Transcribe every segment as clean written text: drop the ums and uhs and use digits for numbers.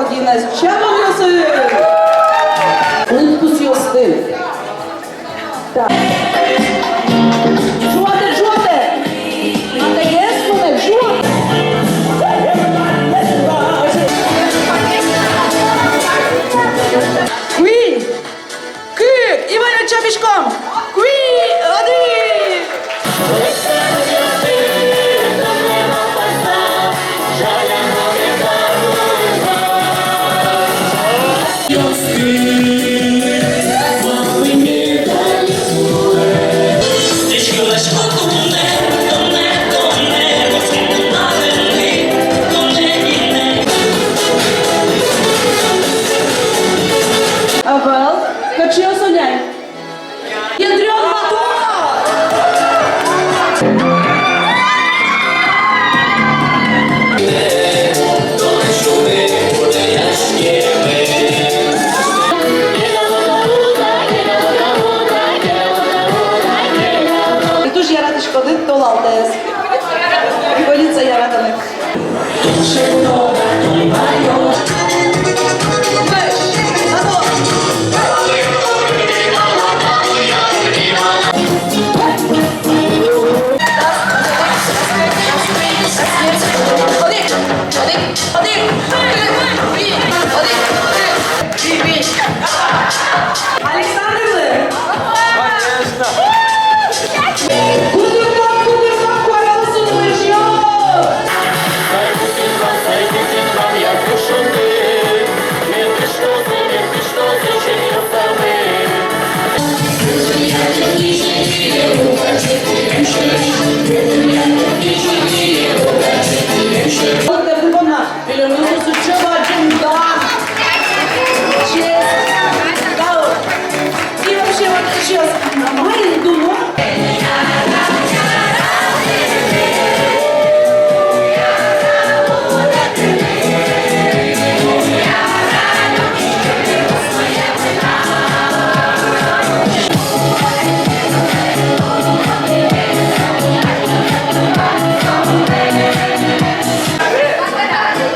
Ogines çağırıyorsun. Unutkusu yostin. Жуате, жуате! Ante jesmo ne žuate! Qui! Qui! Ivana Čapiškom! Qui! Odi! Aval, kaçıyorsun yani. Yandırıyor Batu! I tuż jarady szkody, to laldes. Policja jaradanek. Александр! Конечно! Кудыркам, коялсын выжьё!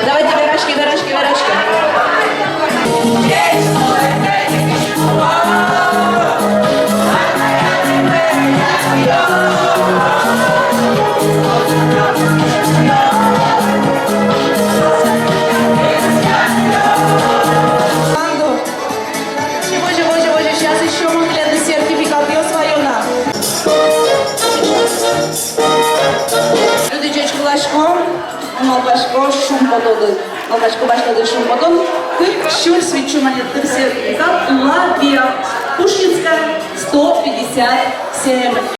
Давайте вирашки. Боже, сейчас еще наглядный сертификат ее свое на. Люди чечку лашком, малбашко шум пододы. Малбашко башкады шум подон. Ты щур свечу монетный сертификат. Латвия. Пушкинская, 157.